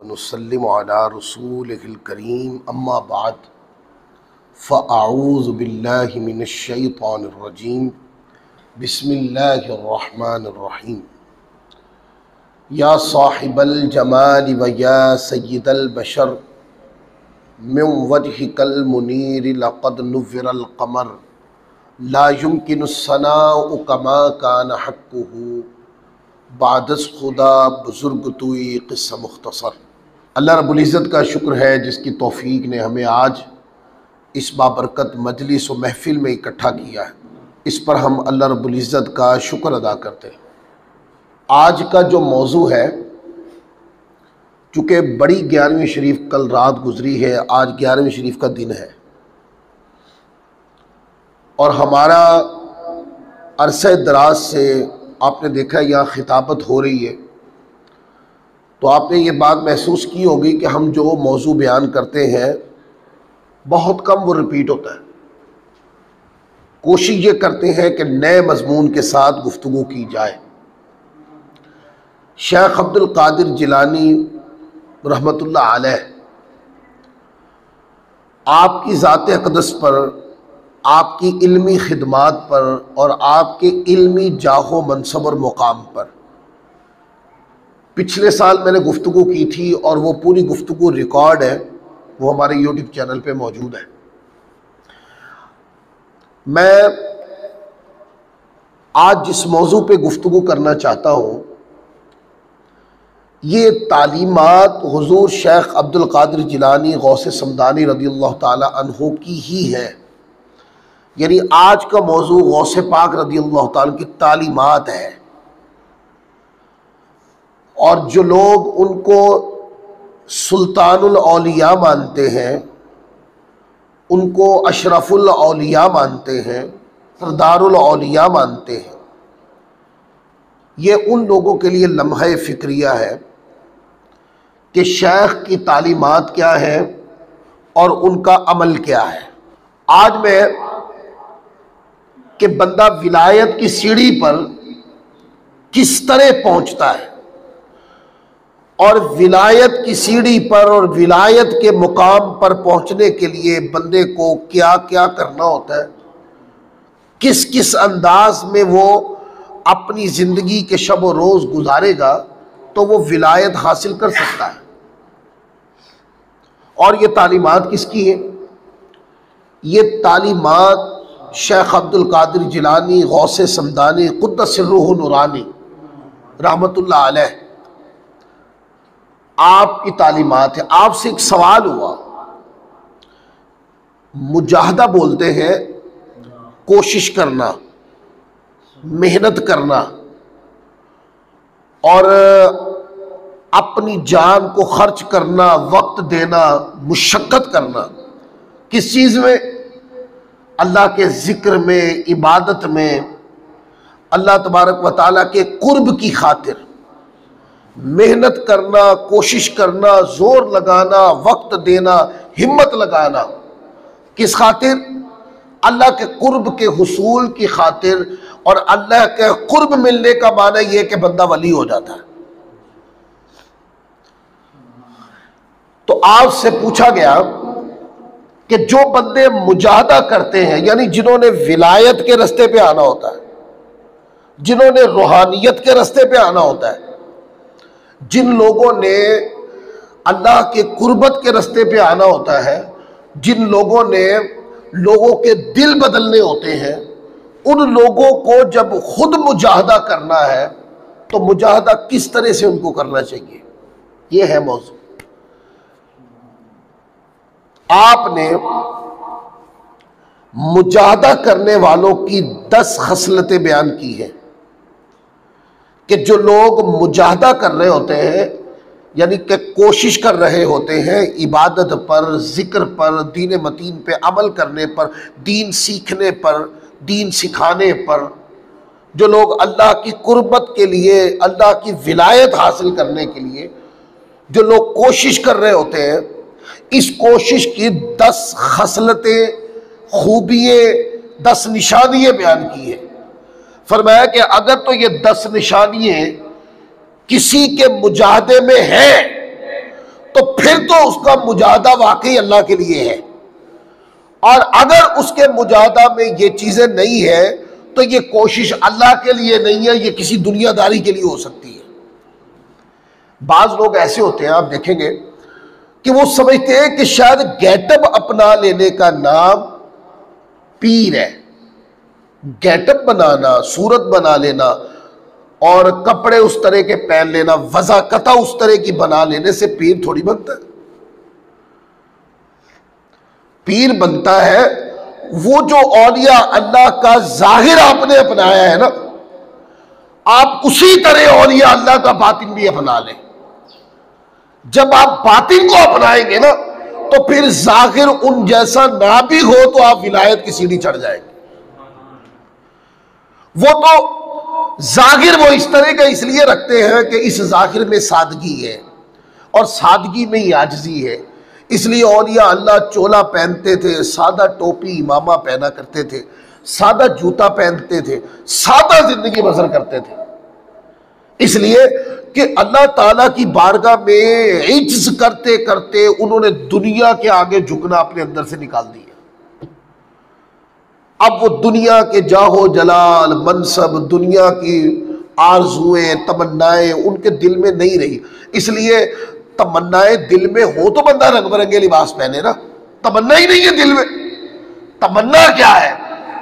वनुसल्लिमु अला रसूलिहिल करीम अम्मा बाद फ़अऊज़ु बिल्लाहि मिनश शैतानिर रजीम बिस्मिल्लाहिर रहमानिर रहीम। या साहिबल जमाल व या सय्यदल बशर मिन वजहिकल मुनीर लक़द नुव्विरल क़मर ला युमकिनुस सनाउ कमा कान हक़्क़ुहु बादस खुदा बुजुर्ग तुई क़िस्सा मुख्तसर। अल्लाह रब्बुल इज़्ज़त का शुक्र है जिसकी तौफ़ीक ने हमें आज इस बाबरकत मजलिस व महफ़िल में इकट्ठा किया है। इस पर हम अल्लाह रब्बुल इज़्ज़त का शुक्र अदा करते हैं। आज का जो मौजू है, चूँकि बड़ी 11वीं शरीफ कल रात गुज़री है, आज 11वीं शरीफ का दिन है और हमारा अरसे दराज से आपने देखा यहाँ खिताबत हो रही है, तो आपने ये बात महसूस की होगी कि हम जो मौजू बयान करते हैं बहुत कम वो रिपीट होता है। कोशिश ये करते हैं कि नए मजमून के साथ गुफ्तगू की जाए। शेख अब्दुल कादिर जिलानी रहमतुल्लाह अलैह आपकी ज़ात अक़दस पर, आपकी इल्मी खिदमात पर और आपके इल्मी जाहो मनसब और मुकाम पर पिछले साल मैंने गुफ्तगू की थी और वो पूरी गुफ्तगू रिकॉर्ड है, वो हमारे यूट्यूब चैनल पे मौजूद है। मैं आज जिस मौजू पे गुफ्तगू करना चाहता हूँ, ये तालीमात हुजूर शेख अब्दुल कादिर जिलानी गौसे समदानी रज़ियल्लाहु ताला अन्हु की ही है। यानी आज का मौजू गौसे पाक रज़ियल्लाहु ताला की तालीमात है। और जो लोग उनको सुल्तानुल औलिया मानते हैं, उनको अशरफुल औलिया मानते हैं, सरदारुल औलिया मानते हैं, ये उन लोगों के लिए लम्हा फ़िक्रिया है कि शेख की तालीमात क्या है और उनका अमल क्या है। आज मैं कि बंदा विलायत की सीढ़ी पर किस तरह पहुंचता है और विलायत की सीढ़ी पर और विलायत के मुकाम पर पहुंचने के लिए बंदे को क्या क्या करना होता है, किस किस अंदाज में वो अपनी ज़िंदगी के शब व रोज़ गुजारेगा तो वो विलायत हासिल कर सकता है। और ये तालीमात किसकी है? ये तालीमात शेख अब्दुल कादिर जिलानी गौसे समदानी क़ुद्दस सिर्रुहु नूरानी रहमतुल्लाह अलैह आपकी तालीमात है। आपसे एक सवाल हुआ, मुजाहदा बोलते हैं कोशिश करना, मेहनत करना और अपनी जान को खर्च करना, वक्त देना, मुशक्क़त करना। किस चीज़ में? अल्लाह के ज़िक्र में, इबादत में, अल्लाह तबारक व तआला के कुर्ब की खातिर मेहनत करना, कोशिश करना, जोर लगाना, वक्त देना, हिम्मत लगाना। किस खातिर? अल्लाह के कुर्ब के हुसूल की खातिर। और अल्लाह के कुर्ब मिलने का माना यह कि बंदा वली हो जाता है। तो आपसे पूछा गया कि जो बंदे मुजाहदा करते हैं, यानी जिन्होंने विलायत के रास्ते पे आना होता है, जिन्होंने रूहानियत के रास्ते पे आना होता है, जिन लोगों ने अल्लाह के कुर्बत के रास्ते पे आना होता है, जिन लोगों ने लोगों के दिल बदलने होते हैं, उन लोगों को जब खुद मुजाहदा करना है तो मुजाहदा किस तरह से उनको करना चाहिए, ये है मौजू। आपने मुजाहदा करने वालों की 10 खसलतें बयान की हैं कि जो लोग मुजाहदा कर रहे होते हैं, यानी कि कोशिश कर रहे होते हैं इबादत पर, ज़िक्र पर, दीन मतीन पे अमल करने पर, दीन सीखने पर, दीन सिखाने पर, जो लोग अल्लाह की कुर्बत के लिए, अल्लाह की विलायत हासिल करने के लिए जो लोग कोशिश कर रहे होते हैं, इस कोशिश की 10 खसलतें, खूबियाँ, 10 निशानियाँ बयान की है। फरमाया कि अगर तो ये 10 निशानियाँ किसी के मुजाहदे में है फिर तो उसका मुजाहदा वाकई अल्लाह के लिए है। और अगर उसके मुजाहदा में ये चीजें नहीं है तो ये कोशिश अल्लाह के लिए नहीं है, ये किसी दुनियादारी के लिए हो सकती है। बाज लोग ऐसे होते हैं, आप देखेंगे कि वो समझते हैं कि शायद गेटअप अपना लेने का नाम पीर है। गेटअप बनाना, सूरत बना लेना और कपड़े उस तरह के पहन लेना, वज़ाकता उस तरह की बना लेने से पीर थोड़ी बनता है। पीर बनता है वो जो औलिया अल्लाह का जाहिर आपने अपनाया है ना, आप उसी तरह औलिया अल्लाह का बातिन भी अपना लें। जब आप बातिन को अपनाएंगे ना तो फिर जाहिर उन जैसा ना भी हो तो आप विलायत की सीढ़ी चढ़ जाएंगे। वो तो जाहिर वो इस तरह का इसलिए रखते हैं कि इस जाहिर में सादगी है और सादगी में ही आजिज़ी है, इसलिए औलिया अल्लाह चोला पहनते थे, सादा टोपी इमामा पहना करते थे, सादा जूता पहनते थे, सादा जिंदगी बसर करते थे, इसलिए कि अल्लाह ताला की बारगाह में इज्ज करते करते उन्होंने दुनिया के आगे झुकना अपने अंदर से निकाल दिया। अब वो दुनिया के जाहो जलाल, मनसब, दुनिया की आरजुएं, तमन्नाएं उनके दिल में नहीं रही। इसलिए तमन्नाएं दिल में हो तो बंदा रंग बिरंगे लिबास पहने ना, तमन्ना ही नहीं है दिल में। तमन्ना क्या है?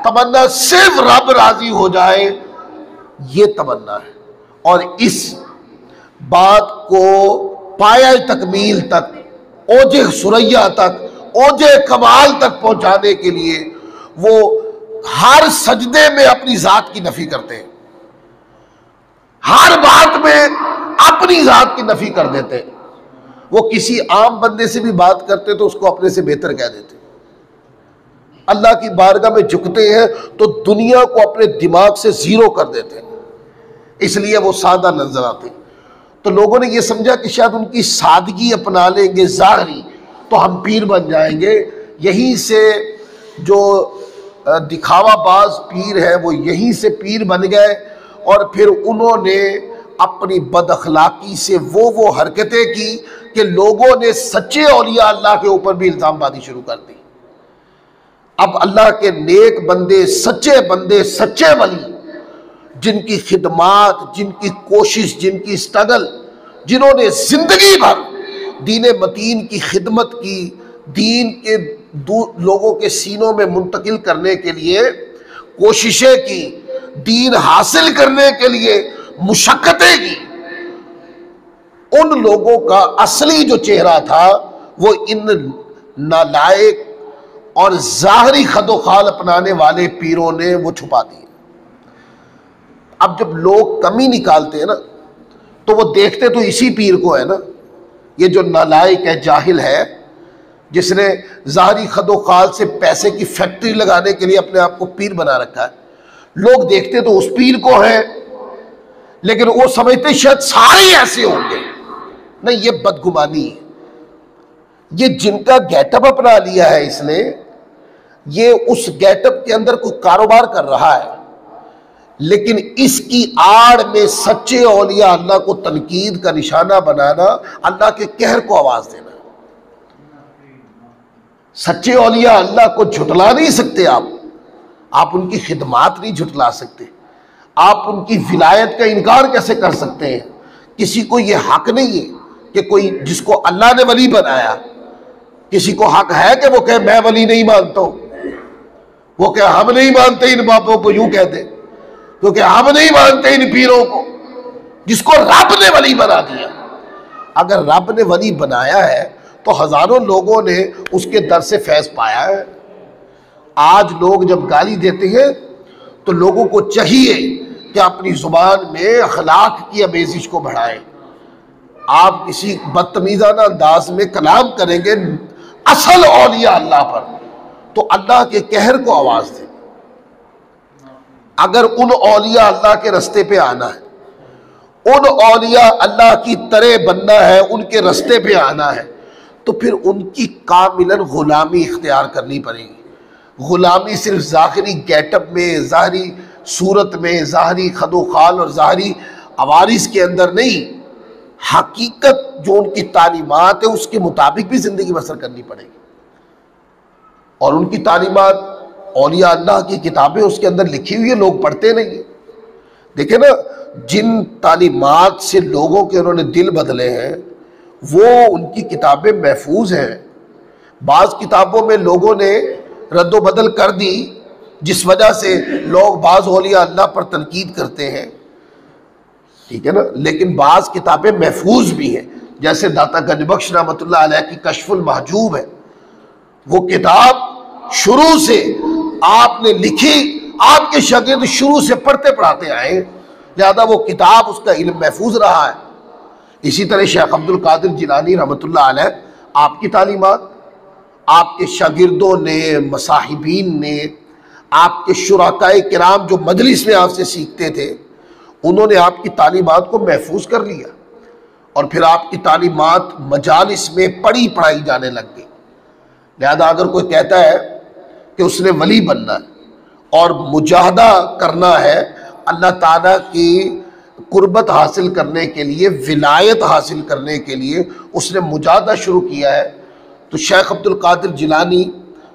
तमन्ना सिर्फ रब राजी हो जाए, ये तमन्ना है। और इस बात को पाया तकमील तक, ओजे सुरैया तक, ओजे कमाल तक पहुंचाने के लिए वो हर सजदे में अपनी जात की नफी करते हैं, हर बात में अपनी जात की नफी कर देते हैं। वो किसी आम बंदे से भी बात करते तो उसको अपने से बेहतर कह देते। अल्लाह की बारगाह में झुकते हैं तो दुनिया को अपने दिमाग से जीरो कर देते हैं, इसलिए वो सादा नजर आते। तो लोगों ने ये समझा कि शायद उनकी सादगी अपना लेंगे ज़ाहिरी तो हम पीर बन जाएंगे। यहीं से जो दिखावाबाज पीर है वो यहीं से पीर बन गए और फिर उन्होंने अपनी बदअखलाकी से वो हरकतें की कि लोगों ने सच्चे औलिया अल्लाह के ऊपर भी इल्जामबाजी शुरू कर दी। अब अल्लाह के नेक बंदे, सच्चे वली, जिनकी खिदमात, जिनकी कोशिश, जिनकी स्ट्रगल, जिन्होंने जिंदगी भर दीन मतीन की खिदमत की, दीन के लोगों के सीनों में मुंतकिल करने के लिए कोशिशें की, दीन हासिल करने के लिए मुशक्कतें की, उन लोगों का असली जो चेहरा था वो इन नालायक और ज़ाहरी खदोखाल अपनाने वाले पीरों ने वो छुपा दिए। अब जब लोग कमी निकालते हैं ना तो वो देखते तो इसी पीर को है ना, ये जो नालायक है, जाहिल है, जिसने ज़ाहरी खदोखाल से पैसे की फैक्ट्री लगाने के लिए अपने आप को पीर बना रखा है। लोग देखते तो उस पीर को है, लेकिन वो समझते शायद सारे ऐसे होंगे। नहीं, ये बदगुमानी है। ये जिनका गेटअप अपना लिया है इसने, ये उस गेटअप के अंदर कोई कारोबार कर रहा है, लेकिन इसकी आड़ में सच्चे औलिया अल्लाह को तनकीद का निशाना बनाना, अल्लाह के कहर को आवाज देना। सच्चे औलिया अल्लाह को झुटला नहीं सकते आप उनकी खिदमात नहीं झुटला सकते, आप उनकी विलायत का इनकार कैसे कर सकते हैं? किसी को यह हक नहीं है कि कोई जिसको अल्लाह ने वली बनाया, किसी को हक है कि वो कहे मैं वली नहीं मानता हूं, वो कहे हम नहीं मानते इन बापों को, यूं कहते क्योंकि हम नहीं मानते इन पीरों को, जिसको रब ने वली बना दिया। अगर रब ने वली बनाया है तो हजारों लोगों ने उसके दर से फैज पाया है। आज लोग जब गाली देते हैं तो लोगों को चाहिए कि अपनी जुबान में अखलाक की अमेजिश को बढ़ाएं। आप किसी बदतमीजाना अंदाज में कलाम करेंगे असल औलिया अल्लाह पर तो अल्लाह के कहर को आवाज दें। अगर उन औलिया अल्लाह के रास्ते पे आना है, उन औलिया अल्लाह की तरह बनना है, उनके रास्ते पे आना है, तो फिर उनकी कामिलन गुलामी इख्तियार करनी पड़ेगी। गुलामी सिर्फ ज़ाहिरी गेटअप में, ज़ाहिरी सूरत में, ज़ाहिरी खदोखाल और ज़ाहिरी अवारिस के अंदर नहीं, हकीकत जो उनकी तालीमात है उसके मुताबिक भी ज़िंदगी बसर करनी पड़ेगी। और उनकी तालीमात औलिया अल्लाह की किताबें उसके अंदर लिखी हुई है, लोग पढ़ते नहीं है। देखे ना, जिन तालीमात से लोगों के उन्होंने दिल बदले हैं वो उनकी किताबें महफूज हैं। बाज़ किताबों में लोगों ने रद्दो बदल कर दी, जिस वजह से लोग बाज़ औलिया अल्लाह पर तनकीद करते हैं, ठीक है ना। लेकिन बाज़ किताबें महफूज भी हैं, जैसे दाता गंजबख्श रहमतुल्लाह अलैह की कश्फुल महजूब है। वो किताब शुरू से आपने लिखी, आपके शागिर्द शुरू से पढ़ते पढ़ाते आए, लिहाजा वो किताब उसका इल्म महफूज रहा है। इसी तरह शेख अब्दुल कादिर जिलानी रहमतुल्लाह अलैह, आपकी तालीमात आपके शागिर्दों ने, मसाहिबीन ने, आपके शुराकाए किराम जो मजलिस में आपसे सीखते थे, उन्होंने आपकी तालीमात को महफूज कर लिया और फिर आपकी तालीमात मजालिस में पढ़ी पढ़ाई जाने लग गई। लिहाजा अगर कोई कहता है कि उसने वली बनना है और मुजाहदा करना है अल्लाह ताला की कुर्बत हासिल करने के लिए, विलायत हासिल करने के लिए उसने मुजाहदा शुरू किया है, तो शेख अब्दुल कादिर जिलानी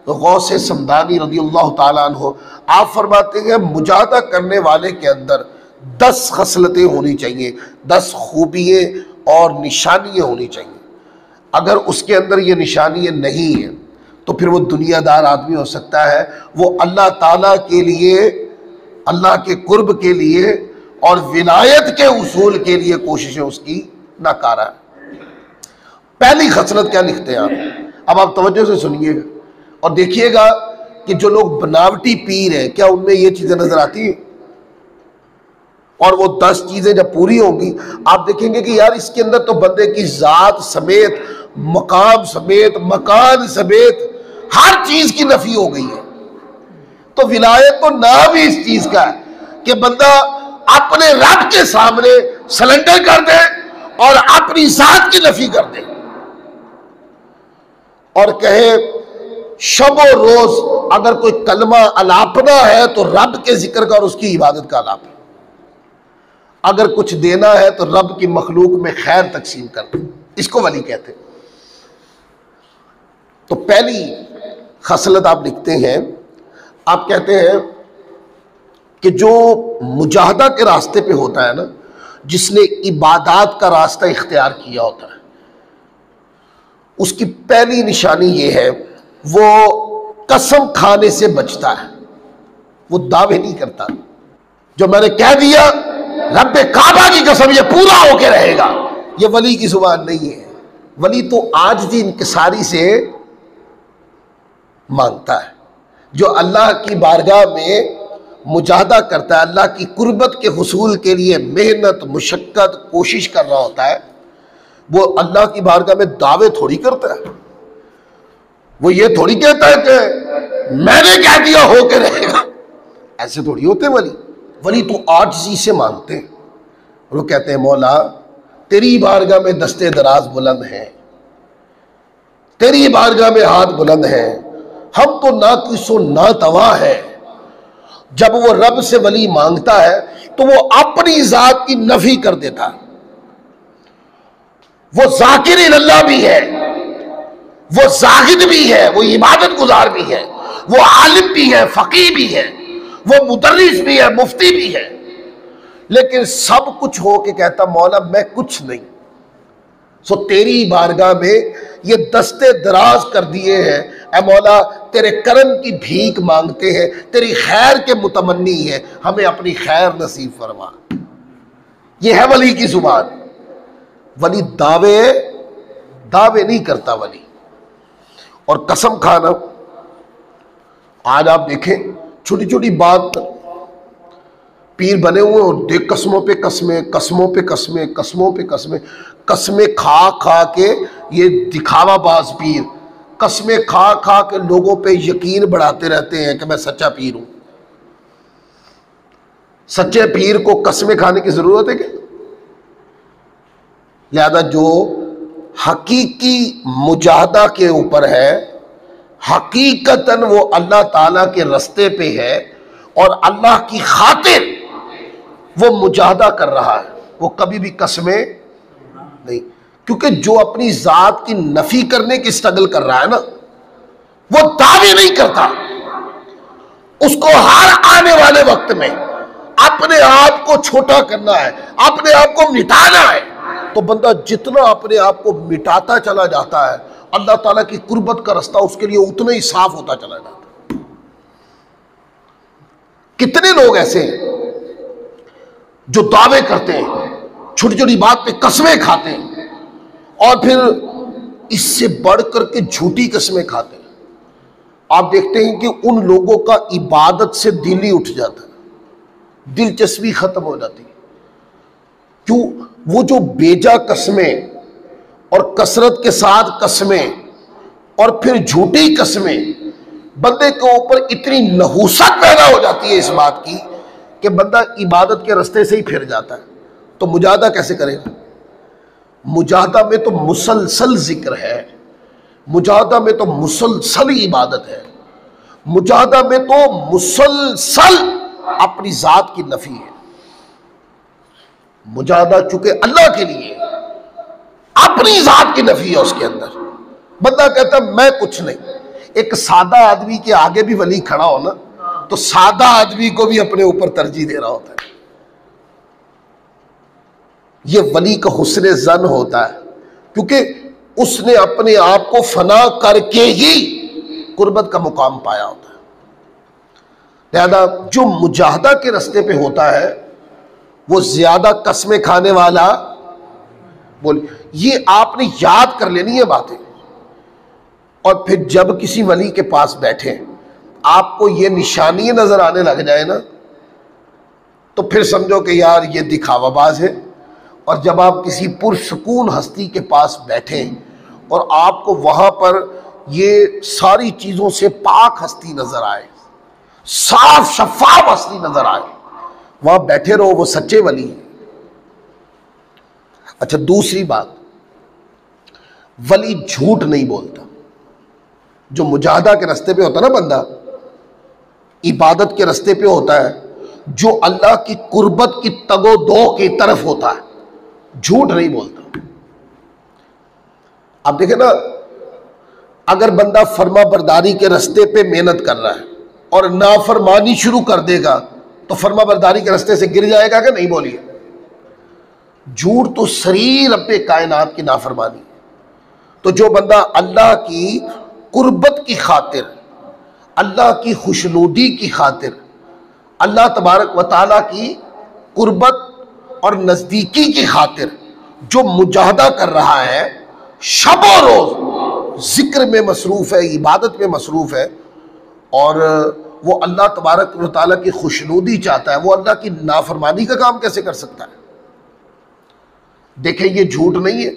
गौसे समदानी रज़ियल्लाहु ताला अन्हु आप फरमाते हैं मुजाहदा करने वाले के अंदर 10 खसलतें होनी चाहिए, 10 खूबियाँ और निशानियाँ होनी चाहिए। अगर उसके अंदर ये निशानियाँ नहीं हैं तो फिर वो दुनियादार आदमी हो सकता है, वो अल्लाह ताला के लिए, अल्लाह के कुर्ब के लिए और विलायत के उसूल के लिए कोशिशें उसकी नाकारा है। पहली खसलत क्या लिखते हैं आप, अब आप तवज्जो से सुनिएगा और देखिएगा कि जो लोग बनावटी पीर हैं क्या उनमें ये चीज़ें नजर आती हैं? और वो 10 चीज़ें जब पूरी होंगी आप देखेंगे कि यार इसके अंदर तो बंदे की ज़ात समेत, मकाम समेत, मकान समेत हर चीज़ की नफी हो गई है। तो विलायत तो नाम ही इस चीज़ का है कि बंदा अपने रब के सामने सरेंडर कर दे और अपनी ज़ात की नफी कर दे और कहे शब और रोज अगर कोई कलमा अलापना है तो रब के जिक्र का और उसकी इबादत का अलाप है, अगर कुछ देना है तो रब की मखलूक में खैर तकसीम कर दे, इसको वली कहते हैं। तो पहली खसलत आप लिखते हैं, आप कहते हैं कि जो मुजाहदा के रास्ते पे होता है ना, जिसने इबादत का रास्ता इख्तियार किया होता है, उसकी पहली निशानी ये है वो कसम खाने से बचता है, वो दावे नहीं करता। जो मैंने कह दिया रब्बे काबा की कसम ये पूरा होके रहेगा, ये वली की जुबान नहीं है। वली तो आजिज़ी इंकिसारी से मांगता है, जो अल्लाह की बारगाह में मुजाहदा करता है, अल्लाह की कुर्बत के हुसूल के लिए मेहनत, मुशक्कत, कोशिश कर रहा होता है, वो अल्लाह की बारगाह में दावे थोड़ी करता है। वो ये थोड़ी कहता है कि मैंने कह दिया होके रहेगा, ऐसे थोड़ी होते वली। वली तो आजिज़ी से मांगते हैं, वो कहते हैं मौला तेरी बारगाह में दस्ते दराज बुलंद हैं, तेरी बारगाह में हाथ बुलंद हैं, हम तो ना किसो ना तवा है। जब वो रब से वली मांगता है तो वो अपनी जात की नफी कर देता है। वो ज़ाकिर अल्लाह भी है, वो जाहिद भी है, वो इबादत गुजार भी है, वो आलिम भी है, फकीह भी है, वो मुदर्रिस भी है, मुफ्ती भी है, लेकिन सब कुछ हो के कहता मौला मैं कुछ नहीं। सो तेरी बारगाह में ये दस्ते दराज कर दिए हैं, ऐ मौला तेरे करम की भीख मांगते हैं, तेरी खैर के मुतमन्नी है, हमें अपनी खैर नसीब फरमा। ये है वली की जुबान। वली दावे नहीं करता वली। और कसम खाना, आज आप देखें छोटी छोटी बात पीर बने हुए और देख कसमों पे कसमें, कसमों पे कसमें, कसमों पे कसमें, कसमें खा खा के ये दिखावाबाज पीर कसमें खा खा के लोगों पे यकीन बढ़ाते रहते हैं कि मैं सच्चा पीर हूं। सच्चे पीर को कसमें खाने की जरूरत है क्या? लिहाजा जो हकीकी मुजाहदा के ऊपर है, हकीकतन वो अल्लाह ताला के रास्ते पे है और अल्लाह की खातिर वो मुजाहदा कर रहा है, वो कभी भी कसमें नहीं, क्योंकि जो अपनी जात की नफी करने की स्ट्रगल कर रहा है ना, वो दावे नहीं करता। उसको हर आने वाले वक्त में अपने आप को छोटा करना है, अपने आप को मिटाना है। तो बंदा जितना अपने आप को मिटाता चला जाता है, अल्लाह ताला की कुर्बत का रास्ता उसके लिए उतना ही साफ होता चला जाता है। कितने लोग ऐसे हैं जो दावे करते हैं, छोटी छोटी बात पे कस्में खाते हैं, और फिर इससे बढ़कर के झूठी कस्में खाते हैं। आप देखते हैं कि उन लोगों का इबादत से दिल ही उठ जाता है, दिलचस्पी खत्म हो जाती है। क्यों? वो जो बेजा कस्में और कसरत के साथ कस्में और फिर झूठी कस्में, बंदे के ऊपर इतनी नहूसत पैदा हो जाती है इस बात की कि बंदा इबादत के रास्ते से ही फिर जाता है। तो मुजाहदा कैसे करेगा? मुजाहदा में तो मुसलसल जिक्र है, मुजाहदा में तो मुसलसल इबादत है, मुजाहदा में तो मुसलसल अपनी जात की नफी है। मुजाहदा चूंकि अल्लाह के लिए, अपनी जात की नफी है उसके अंदर। बंदा कहता मैं कुछ नहीं। एक सादा आदमी के आगे भी वली खड़ा हो ना, तो सादा आदमी को भी अपने ऊपर तरजीह दे रहा होता है। यह वली का हुस्न जन होता है, क्योंकि उसने अपने आप को फना करके ही कुर्बत का मुकाम पाया होता है। लिहाजा जो मुजाहदा के रास्ते पे होता है वो ज्यादा कस्में खाने वाला, बोल, ये आपने याद कर लेनी है बातें। और फिर जब किसी वली के पास बैठे आपको ये निशानी नजर आने लग जाए ना, तो फिर समझो कि यार ये दिखावाबाज है। और जब आप किसी पुरसकून हस्ती के पास बैठे और आपको वहां पर ये सारी चीजों से पाक हस्ती नजर आए, साफ शफाफ हस्ती नजर आए, वहां बैठे रहो, वो सच्चे वली हैं। अच्छा, दूसरी बात, वली झूठ नहीं बोलता। जो मुजाहदा के रास्ते पे होता है ना बंदा, इबादत के रास्ते पे होता है, जो अल्लाह की कुर्बत की तगोदो की तरफ होता है, झूठ नहीं बोलता। आप देखें ना, अगर बंदा फर्मा बरदारी के रास्ते पे मेहनत कर रहा है और नाफरमानी शुरू कर देगा, तो फर्मा बरदारी के रास्ते से गिर जाएगा कि नहीं? बोलिए। झूठ तो शरीर अपने कायनात की नाफरमानी। तो जो बंदा अल्लाह की कुर्बत की खातिर, अल्लाह की खुशनुदी की खातिर, अल्लाह तबारक व तआला की कुर्बत और नज़दीकी की खातिर जो मुजाहदा कर रहा है, शबो रोज जिक्र में मसरूफ़ है, इबादत में मसरूफ़ है, और वो अल्लाह तबारक व तआला की खुशनुदी चाहता है, वो अल्लाह की नाफरमानी का काम कैसे कर सकता है? देखें, ये झूठ नहीं है।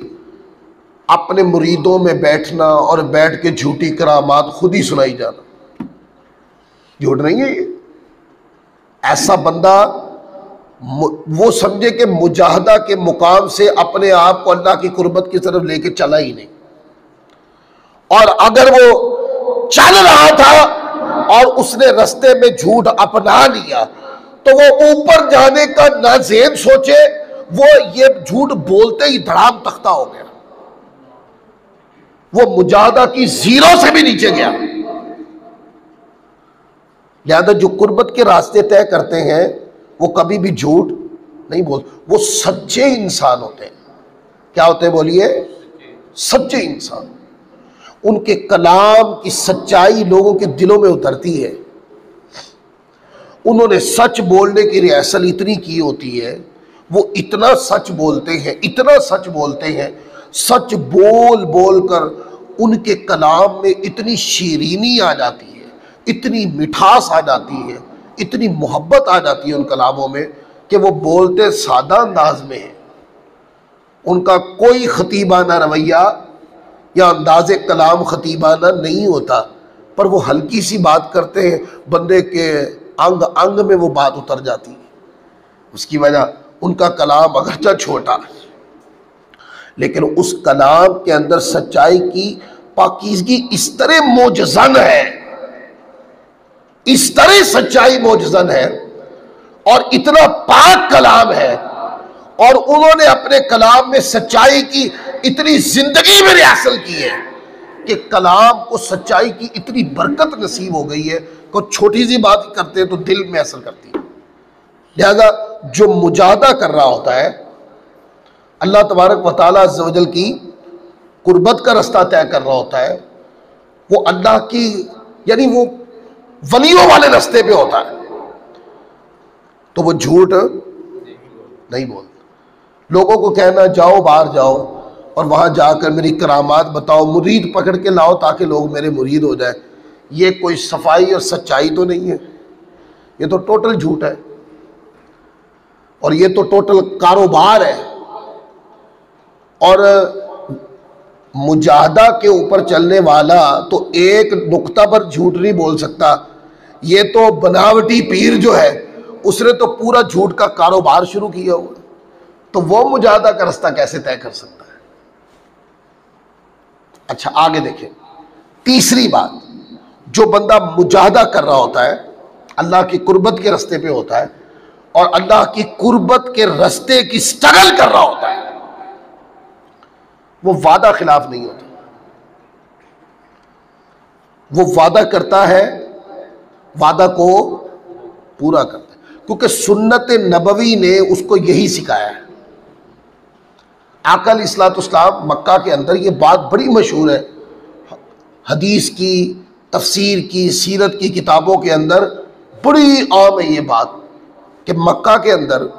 अपने मुरीदों में बैठना और बैठ के झूठी करामात खुद ही सुनाई जाना, झूठ नहीं है ये। ऐसा बंदा वो समझे कि मुजाहदा के मुकाम से अपने आप को अल्लाह की कुर्बत की तरफ लेके चला ही नहीं। और अगर वो चल रहा था और उसने रास्ते में झूठ अपना लिया, तो वो ऊपर जाने का ना ज़हन सोचे, वो ये झूठ बोलते ही धड़ाम तख्ता हो गया, वो मुजाहदा की जीरो से भी नीचे गया। लिहाजा जो कुर्बत के रास्ते तय करते हैं वो कभी भी झूठ नहीं बोलते, वो सच्चे इंसान होते हैं। क्या होते हैं? बोलिए। सच्चे इंसान। उनके कलाम की सच्चाई लोगों के दिलों में उतरती है। उन्होंने सच बोलने की रिहर्सल इतनी की होती है, वो इतना सच बोलते हैं, इतना सच बोलते हैं, सच बोल बोल कर उनके कलाम में इतनी शीरीनी आ जाती है, इतनी मिठास आ जाती है, इतनी मोहब्बत आ जाती है उन कलामों में कि वो बोलते सादा अंदाज में हैं। उनका कोई खतीबाना रवैया या अंदाज़े कलाम खतीबाना नहीं होता, पर वो हल्की सी बात करते हैं, बंदे के अंग अंग में वो बात उतर जाती है। उसकी वजह उनका कलाम अगरचा छोटा, लेकिन उस कलाम के अंदर सच्चाई की पाकीज़गी इस तरह मोजज़न है, इस तरह सच्चाई मोजज़न है, और इतना पाक कलाम है, और उन्होंने अपने कलाम में सच्चाई की इतनी जिंदगी में हासिल की है कि कलाम को सच्चाई की इतनी बरकत नसीब हो गई है कि छोटी सी बात करते हैं तो दिल में असर करती है। लिहाजा जो मुजाहदा कर रहा होता है, अल्लाह तबारक व तआला अज़्ज़ व जल की कुर्बत का रास्ता तय कर रहा होता है, वो अल्लाह की यानी वो वलियों वाले रास्ते पे होता है, तो वो झूठ नहीं बोलता। लोगों को कहना जाओ बाहर जाओ और वहां जाकर मेरी करामात बताओ, मुरीद पकड़ के लाओ ताकि लोग मेरे मुरीद हो जाए, ये कोई सफाई और सच्चाई तो नहीं है, ये तो टोटल झूठ है और ये तो टोटल कारोबार है। और मुजाहदा के ऊपर चलने वाला तो एक नुक्ता पर झूठ नहीं बोल सकता, ये तो बनावटी पीर जो है उसने तो पूरा झूठ का कारोबार शुरू किया हुआ, तो वो मुजाहदा का रास्ता कैसे तय कर सकता है। अच्छा आगे देखें, तीसरी बात, जो बंदा मुजाहदा कर रहा होता है अल्लाह की कुर्बत के रास्ते पे होता है और अल्लाह की कुर्बत के रास्ते की स्ट्रगल कर रहा होता है, वो वादा खिलाफ नहीं होता। वो वादा करता है, वादा को पूरा करता है, क्योंकि सुन्नत नबवी ने उसको यही सिखाया है। आका अलैहिस्सलाम मक्का के अंदर, ये बात बड़ी मशहूर है, हदीस की, तफसीर की, सीरत की किताबों के अंदर बड़ी आम है ये बात कि मक्का के अंदर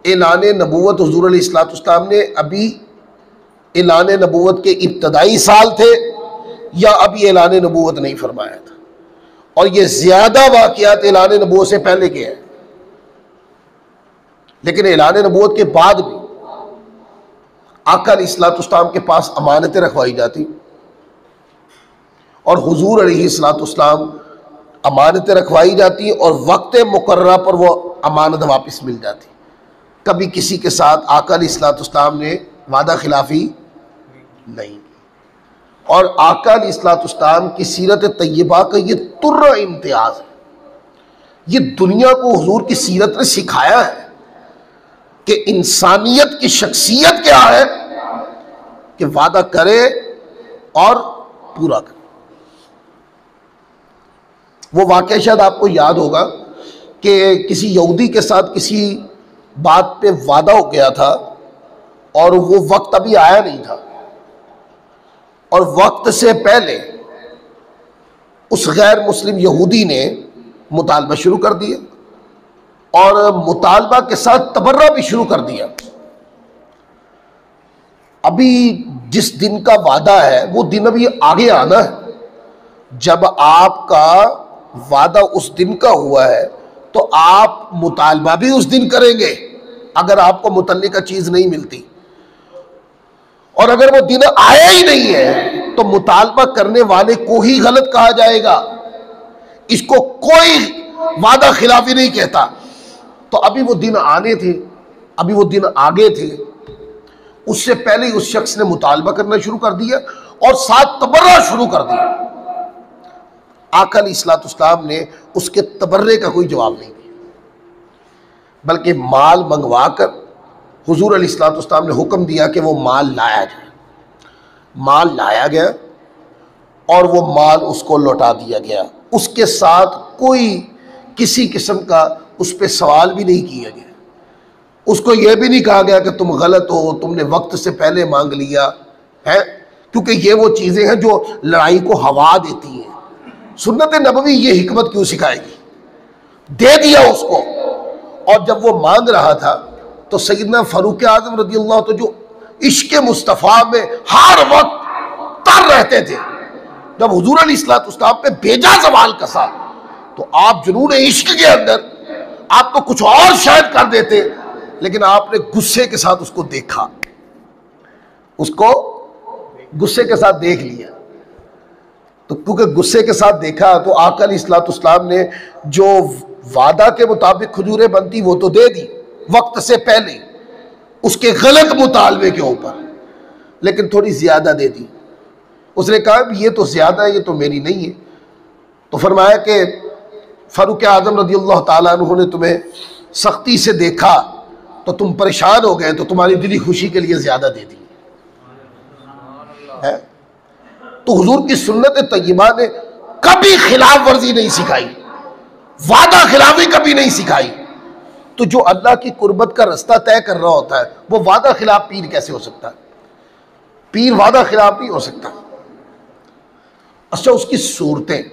ऐलान नबूवत हुज़ूर अलैहिस्सलाम ने अभी ऐलान नबूवत के इब्तदाई साल थे या अभी ऐलान नबूवत नहीं फरमाया था, और ये ज़्यादा वाक़ियात ऐलान नबूवत से पहले के हैं। लेकिन ऐलान नबूवत के बाद भी आका अलैहिस्सलाम के पास अमानतें रखवाई जाती और हुजूर अलैहिस्सलाम अमानतें रखवाई जाती और वक्त मुकर्ररा पर वो अमानत वापस मिल जाती। कभी किसी के साथ आका अलैहिस्सलाम ने वादा खिलाफी नहीं। और आका अलैहिस्सलाम की सीरत तय्यबा का ये तुर्रा इम्तियाज है, ये दुनिया को हुजूर की सीरत ने सिखाया है कि इंसानियत की शख्सियत क्या है कि वादा करे और पूरा करे। वो वाकया शायद आपको याद होगा कि किसी यहूदी के साथ किसी बात पे वादा हो गया था और वो वक्त अभी आया नहीं था, और वक्त से पहले उस गैर मुस्लिम यहूदी ने मुतालबा शुरू कर दिया और मुतालबा के साथ तबर्रा भी शुरू कर दिया। अभी जिस दिन का वादा है वो दिन अभी आगे आना है। जब आपका वादा उस दिन का हुआ है तो आप मुतालबा भी उस दिन करेंगे अगर आपको मुतल्लिका चीज नहीं मिलती, और अगर वो दिन आया ही नहीं है तो मुतालबा करने वाले को ही गलत कहा जाएगा, इसको कोई वादा खिलाफी नहीं कहता। तो अभी वो दिन आने थे, अभी वो दिन आगे थे, उससे पहले ही उस शख्स ने मुतालबा करना शुरू कर दिया और साथ तबर्रा शुरू कर दिया। आका अलैहिस्सलाम ने उसके तबर्रे का कोई जवाब नहीं दिया, बल्कि माल मंगवा कर हुजूर अलैहिस्सलाम ने हुक्म दिया कि वो माल लाया जाए। माल लाया गया और वो माल उसको लौटा दिया गया, उसके साथ कोई किसी किस्म का उस पर सवाल भी नहीं किया गया। उसको यह भी नहीं कहा गया कि तुम गलत हो, तुमने वक्त से पहले मांग लिया है, क्योंकि ये वो चीज़ें हैं जो लड़ाई को हवा देती हैं। सुन्नत नबवी ये हिकमत क्यों सिखाएगी? दे दिया उसको, और जब वो मांग रहा था तो सैयदना फारूक आज़म रज़ियल्लाहु तो जो इश्क मुस्तफ़ा में हर वक्त तर रहते थे, जब हुजूर अलैहिस्सलाम पे भेजा सवाल कसा तो आप जुनून इश्क के अंदर आप तो कुछ और शायद कर देते, लेकिन आपने गुस्से के साथ उसको देखा, उसको गुस्से के साथ देख लिया। तो क्योंकि गुस्से के साथ देखा तो आका अलैहिस्सलाम ने जो वादा के मुताबिक खजूरें बनती वो तो दे दी वक्त से पहले उसके गलत मुतालबे के ऊपर, लेकिन थोड़ी ज्यादा दे दी। उसने कहा ये तो ज्यादा है, ये तो मेरी नहीं है। तो फरमाया कि फारूक आज़म रज़ियल्लाहु ताला अन्हु ने तुम्हें सख्ती से देखा तो तुम परेशान हो गए तो तुम्हारी दिली खुशी के लिए ज्यादा दे दी है। तो हुजूर की सुन्नत तय्यबा ने कभी खिलाफ वर्जी नहीं सिखाई, वादा खिलाफी कभी नहीं सिखाई। तो जो अल्लाह की कुर्बत का रास्ता तय कर रहा होता है वो वादा खिलाफ पीर कैसे हो सकता है? पीर वादा खिलाफ नहीं हो सकता। अच्छा, उसकी सूरतें,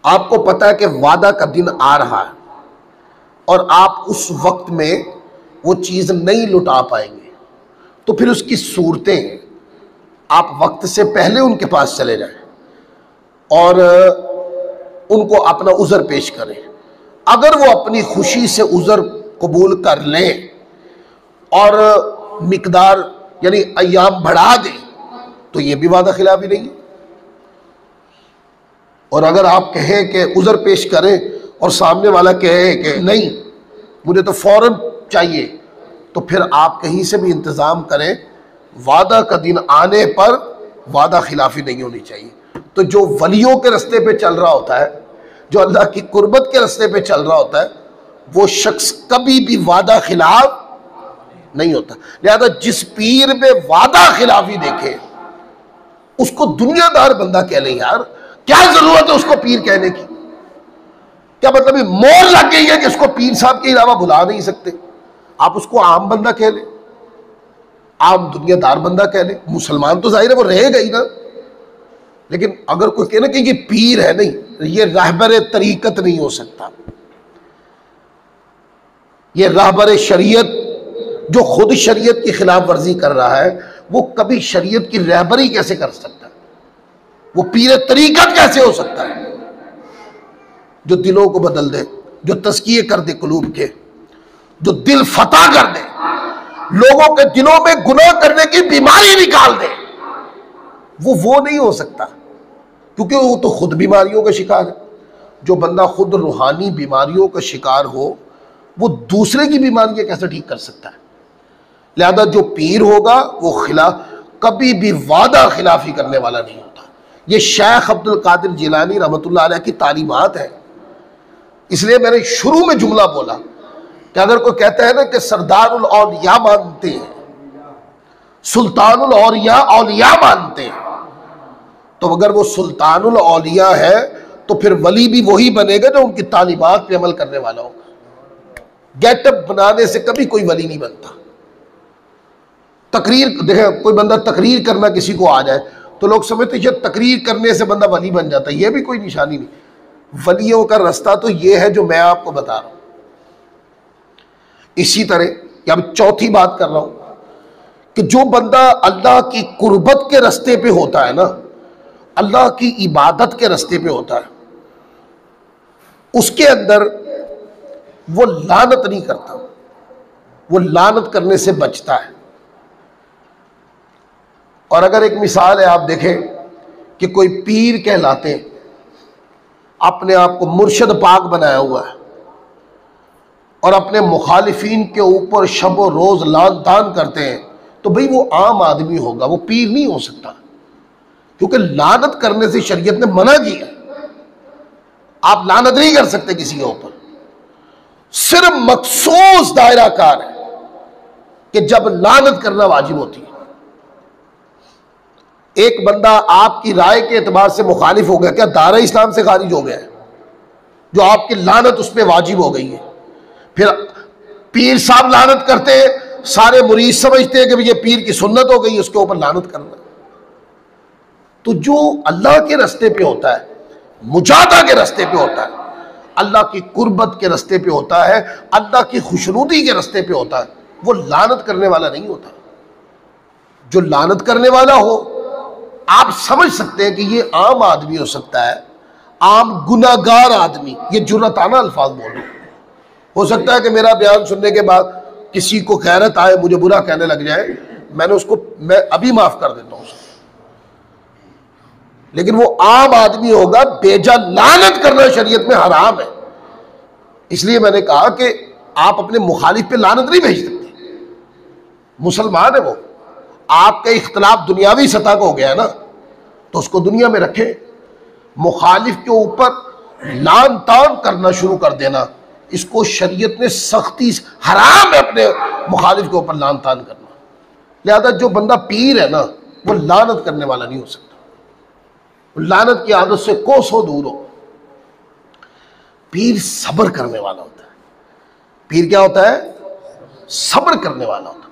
आपको पता है कि वादा का दिन आ रहा है और आप उस वक्त में वो चीज़ नहीं लुटा पाएंगे, तो फिर उसकी सूरतें आप वक्त से पहले उनके पास चले जाएं और उनको अपना उज़र पेश करें। अगर वो अपनी खुशी से उज़र कबूल कर लें और मिकदार यानी अय्याम बढ़ा दें तो ये भी वादा खिलाफी नहीं। और अगर आप कहें कि उज़र पेश करें और सामने वाला कहे कि नहीं मुझे तो फौरन चाहिए, तो फिर आप कहीं से भी इंतज़ाम करें, वादा का दिन आने पर वादा खिलाफी नहीं होनी चाहिए। तो जो वलियों के रास्ते पे चल रहा होता है, जो अल्लाह की कुर्बत के रास्ते पे चल रहा होता है, वो शख्स कभी भी वादा खिलाफ नहीं होता। लिहाजा जिस पीर में वादा खिलाफी देखे उसको दुनियादार बंदा कह ले। यार क्या जरूरत है उसको पीर कहने की? क्या मतलब मोर लग गई है कि उसको पीर साहब के अलावा बुला नहीं सकते? आप उसको आम बंदा कह ले, आम दुनियादार बंदा कह ले। मुसलमान तो जाहिर है वो रहेगा ही ना, लेकिन अगर कोई कहना कि ये पीर है, नहीं, ये रहबर तरीकत नहीं हो सकता। ये रहबर शरीयत जो खुद शरीयत की खिलाफ वर्जी कर रहा है वो कभी शरीयत की रहबरी कैसे कर सकता है? वो पीर तरीकत कैसे हो सकता है? जो दिलों को बदल दे, जो तज़किये कर दे कुलूब के, जो दिल फतह कर दे, लोगों के दिलों में गुनाह करने की बीमारी निकाल दे, वो नहीं हो सकता, क्योंकि वो तो खुद बीमारियों का शिकार है। जो बंदा खुद रूहानी बीमारियों का शिकार हो वो दूसरे की बीमारियां कैसे ठीक कर सकता है? लिहाजा जो पीर होगा वो कभी भी वादा खिलाफी करने वाला नहीं होता। ये शेख अब्दुल कादिर जिलानी रहमतुल्लाह अलैह की तालीमात है। इसलिए मैंने शुरू में जुमला बोला कि अगर कोई कहता है ना कि सरदारुल औलिया मानते हैं, सुल्तानुल औलिया मानते हैं, तो अगर वो सुल्तानुल औलिया है तो फिर वली भी वही बनेगा जो उनकी तालीमात पे अमल करने वाला होगा। गेटअप बनाने से कभी कोई वली नहीं बनता। तकरीर देखे, कोई बंदा तकरीर करना किसी को आ जाए तो लोग समझते हैं तकरीर करने से बंदा वली बन जाता है। यह भी कोई निशानी नहीं। वलियों का रास्ता तो यह है जो मैं आपको बता रहा हूं। इसी तरह अब चौथी बात कर रहा हूं कि जो बंदा अल्लाह की कुर्बत के रास्ते पे होता है ना, अल्लाह की इबादत के रास्ते पे होता है, उसके अंदर वो लानत नहीं करता, वो लानत करने से बचता है। और अगर एक मिसाल है, आप देखें कि कोई पीर कहलाते अपने आप को मुर्शद पाक बनाया हुआ है और अपने मुखालिफिन के ऊपर शब व रोज लान तान करते हैं, तो भाई वो आम आदमी होगा, वो पीर नहीं हो सकता, क्योंकि लानत करने से शरीयत ने मना किया। आप लानत नहीं कर सकते किसी के ऊपर। सिर्फ मखसूस दायरा कार है कि जब लानत करना वाजिब होती है। एक बंदा आपकी राय के एतबार से मुखालिफ हो गया, क्या दायरा इस्लाम से खारिज हो गया है? जो आपकी लानत उस पर वाजिब हो गई है। फिर पीर साहब लानत करते हैं, सारे मुरीद समझते हैं कि ये पीर की सुन्नत हो गई, उसके ऊपर लानत करना। तो जो अल्लाह के रास्ते पे होता है, मुजादा के रास्ते पे होता है, अल्लाह की कुर्बत के रास्ते पे होता है, अल्लाह की खुशनुदी के रास्ते पे होता है, वो लानत करने वाला नहीं होता। जो लानत करने वाला हो, आप समझ सकते हैं कि ये आम आदमी हो सकता है, आम गुनाहगार आदमी। ये जुर्रताना अल्फाज बोल रहे हो सकता है कि मेरा बयान सुनने के बाद किसी को गैरत आए, मुझे बुरा कहने लग जाए, मैं अभी माफ कर देता हूं उसको, लेकिन वो आम आदमी होगा। बेजा लानत करना शरीयत में हराम है। इसलिए मैंने कहा कि आप अपने मुखालिफ पे लानत नहीं भेज सकते। मुसलमान है वो, आपका इख्तलाफ दुनियावी सतह का हो गया है ना, तो उसको दुनिया में रखे। मुखालिफ के ऊपर लान तान करना शुरू कर देना, इसको शरीयत ने सख्ती से हराम है अपने मुखालिफ के ऊपर लान तान करना। लिहाजा जो बंदा पीर है ना, वो लानत करने वाला नहीं हो सकता, वो लानत की आदत से कोसों दूर हो। पीर सब्र करने वाला होता है। पीर क्या होता है? सब्र करने वाला होता है।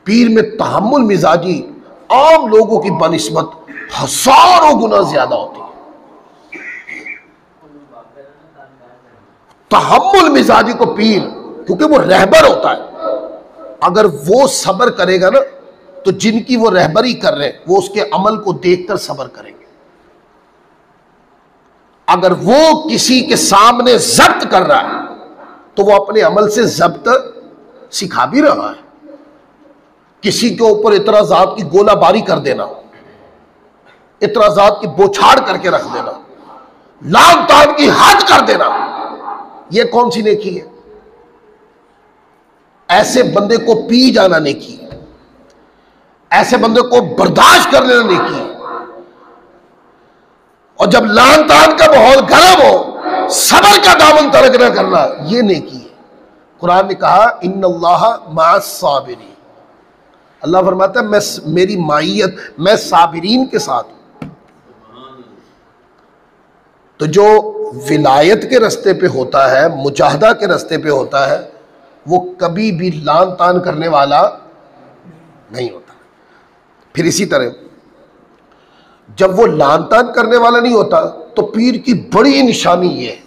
पीर में तहम्मुल मिजाजी आम लोगों की बनिस्बत हजारों गुना ज्यादा होती है। तहम्मुल मिजाजी को पीर, क्योंकि वो रहबर होता है, अगर वो सब्र करेगा ना तो जिनकी वो रहबरी कर रहे हैं वो उसके अमल को देखकर सब्र करेंगे। अगर वो किसी के सामने जब्त कर रहा है तो वो अपने अमल से जब्त सिखा भी रहा है। किसी के ऊपर इतराजात की गोलाबारी कर देना, इतराजात की बौछार करके रख देना, लान तान की हद कर देना, यह कौन सी नेकी है? ऐसे बंदे को पी जाना नेकी है, ऐसे बंदे को बर्दाश्त कर लेना नेकी है। और जब लान तान का माहौल गर्म हो, सब्र का दामन तर्क न करना, यह नेकी है। कुरान ने कहा इन्नल्लाह मअस साबिरीन, अल्लाह फरमाता है मैं, मेरी माइयत, मैं साबिरीन के साथ हूं। तो जो विलायत के रास्ते पे होता है, मुजाहदा के रास्ते पे होता है, वो कभी भी लान तान करने वाला नहीं होता। फिर इसी तरह जब वो लान तान करने वाला नहीं होता तो पीर की बड़ी निशानी ये है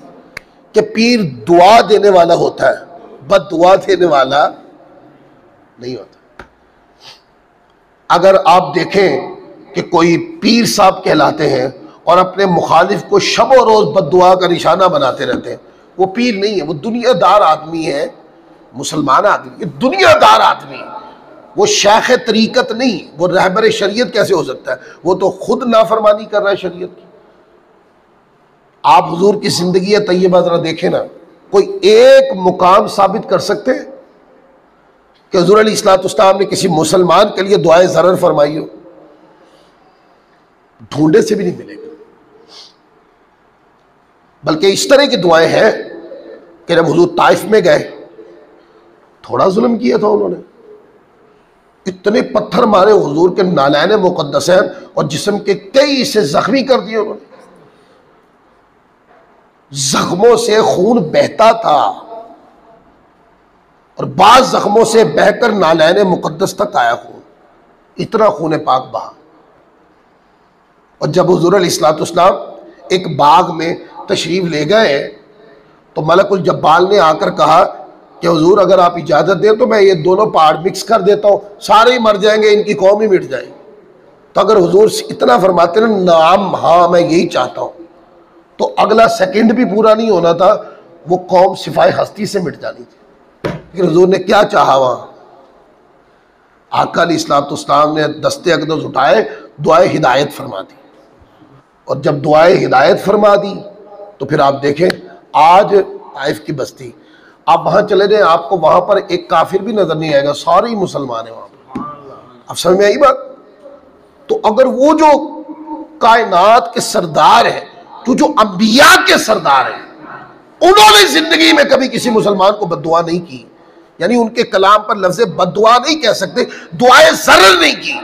कि पीर दुआ देने वाला होता है, बद दुआ देने वाला नहीं होता। अगर आप देखें कि कोई पीर साहब कहलाते हैं और अपने मुखालिफ को शबो रोज बद दुआ का निशाना बनाते रहते हैं, वो पीर नहीं है, वो दुनियादार आदमी है, मुसलमान आदमी, दुनियादार आदमी है। वो शेख तरीकत नहीं, वो रहबर शरीयत कैसे हो सकता है? वो तो खुद नाफरमानी कर रहा है शरीयत की। आप हुजूर की जिंदगी तैयबा जरा देखें ना, कोई एक मुकाम साबित कर सकते हैं कि हुजूर अलैहिस्सलाम ने किसी मुसलमान के लिए दुआए ज़रर फरमाई हो? ढूंढे से भी नहीं मिलेगा। बल्कि इस तरह की दुआएं हैं कि जब हुजूर ताइफ में गए, थोड़ा जुल्म किया था उन्होंने, इतने पत्थर मारे हुजूर के नालैन मुकद्दसैन और जिस्म के कई हिस्से जख्मी कर दिए उन्होंने, जख्मों से खून बहता था और बाज जख्मों से बहकर नालैन मुकद्दस तक आया खून, इतना खून पाक बहा। और जब हुजूर अलैहिस्सलाम एक बाग में तशरीफ ले गए तो मलकुल जब्बाल ने आकर कहा कि हुजूर अगर आप इजाज़त दें तो मैं ये दोनों पहाड़ मिक्स कर देता हूँ, सारे ही मर जाएंगे, इनकी कौम ही मिट जाएगी। तो अगर हुजूर इतना फरमाते ना, नाम हाँ मैं यही चाहता हूँ, तो अगला सेकंड भी पूरा नहीं होना था, वो कौम सिफाए हस्ती से मिट जानी थी। लेकिन हुजूर ने क्या चाहा वहाँ? आका अलैहिस्सलाम ने दस्ते अक़दस उठाए, दुआए हिदायत फरमा दी। और जब दुआए हिदायत फरमा दी तो फिर आप देखें आज ताइफ की बस्ती, आप वहां चले जाए, आपको वहां पर एक काफिर भी नजर नहीं आएगा, सारे ही मुसलमान है वहां पर। अब समझ में आई बात? तो अगर वो जो कायनात के सरदार है, जो अंबिया के सरदार है, उन्होंने जिंदगी में कभी किसी मुसलमान को बद्दुआ नहीं की, यानी उनके कलाम पर लफ्ज़ बद्दुआ नहीं कह सकते, दुआए ज़रर नहीं की,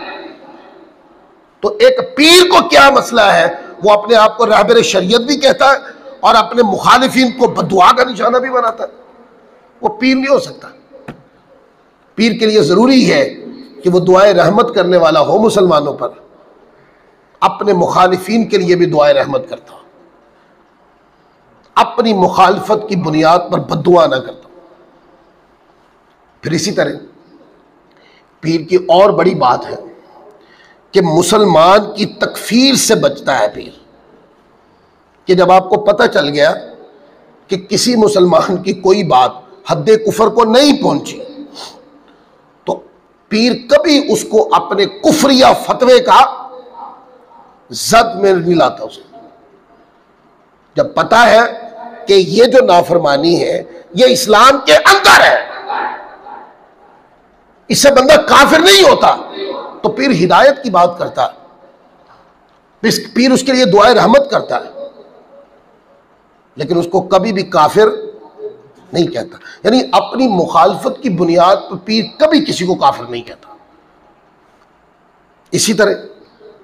तो एक पीर को क्या मसला है? वो अपने आप को रहबर शरीयत भी कहता है और अपने मुखालिफिन को बद्दुआ का निशाना भी बनाता है। वो पीर नहीं हो सकता। पीर के लिए जरूरी है कि वो दुआए रहमत करने वाला हो मुसलमानों पर, अपने मुखालिफिन के लिए भी दुआए रहमत करता हो, अपनी मुखालफत की बुनियाद पर बद्दुआ ना करता। फिर इसी तरह पीर की और बड़ी बात है कि मुसलमान की तकफीर से बचता है पीर। कि जब आपको पता चल गया कि किसी मुसलमान की कोई बात हद्दे कुफर को नहीं पहुंची, तो पीर कभी उसको अपने कुफरिया फतवे का जद में नहीं लाता। उसको जब पता है कि ये जो नाफरमानी है ये इस्लाम के अंदर है, इससे बंदा काफिर नहीं होता, तो पीर हिदायत की बात करता है, पीर उसके लिए दुआए रहमत करता है, लेकिन उसको कभी भी काफिर नहीं कहता। यानी अपनी मुखालफत की बुनियाद पर पीर कभी किसी को काफिर नहीं कहता। इसी तरह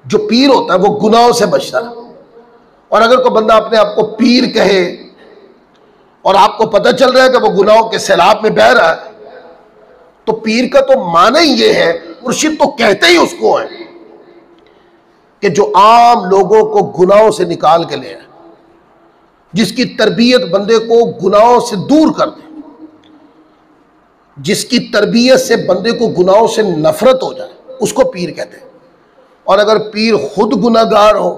जो पीर होता है वो गुनाहों से बचता है। और अगर कोई बंदा अपने आप को पीर कहे और आपको पता चल रहा है कि वो गुनाहों के सैलाब में बह रहा है, तो पीर का तो माना ही ये है, मुर्शिद तो कहते ही उसको है कि जो आम लोगों को गुनाहों से निकाल के ले आए, जिसकी तरबियत बंदे को गुनाहों से दूर कर दे, जिसकी तरबियत से बंदे को गुनाहों से नफरत हो जाए, उसको पीर कहते हैं। और अगर पीर खुद गुनाहगार हो,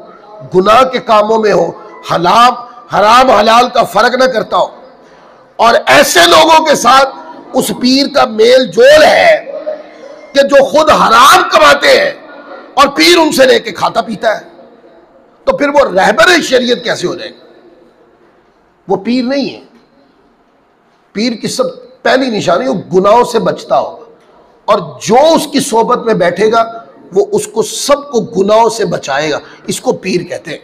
गुनाह के कामों में हो, हराम हलाल का फर्क ना करता हो, और ऐसे लोगों के साथ उस पीर का मेल जोल है कि जो खुद हराम कमाते हैं और पीर उनसे लेके खाता पीता है, तो फिर वो रहबर शरीयत कैसे हो जाएगा? वो पीर नहीं है। पीर की सब पहली निशानी वो गुनाहों से बचता होगा, और जो उसकी सोबत में बैठेगा वो उसको सबको गुनाहों से बचाएगा। इसको पीर कहते हैं।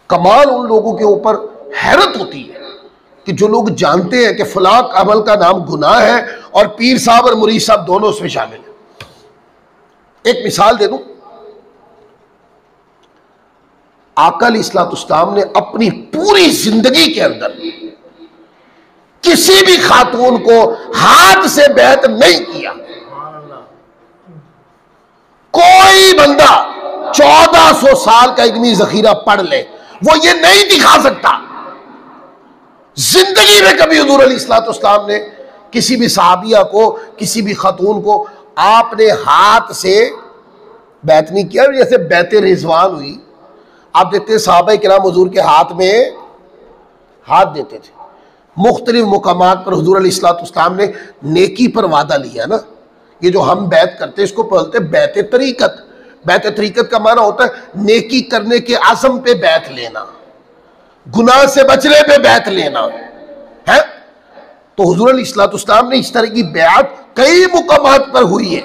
कमाल उन लोगों के ऊपर हैरत होती है कि जो लोग जानते हैं कि फलां अमल का नाम गुनाह है और पीर साहब और मुरीद साहब दोनों उसमें शामिल हैं। एक मिसाल दे दूं, आका अलैहिस्सलाम ने अपनी पूरी जिंदगी के अंदर किसी भी खातून को हाथ से बैत नहीं किया। कोई बंदा 1400 साल का इल्मी जखीरा पढ़ ले, वो ये नहीं दिखा सकता जिंदगी में कभी हुजूर अलैहिस्सलाम ने किसी भी सहाबिया को, किसी भी खातून को आपने हाथ से बैत नहीं किया। जैसे बैत रिजवान हुई, आप देखते हैं सहाबा किराम हुजूर के हाथ में हाथ देते थे। मुख्तलिफ मुकामात पर हुजूर अलैहिस्सलाम ने नेकी पर वादा लिया ना। ये जो हम बैत करते हैं इसको बोलते हैं बैत तरीकत। बैत तरीकत का माना होता है नेकी करने के आज़म पे बैत लेना, गुनाह से बचने पे बैत लेना है। तो हुजूर अलैहिस्सलाम ने इस तरह की बैत कई मुकामात पर हुई है,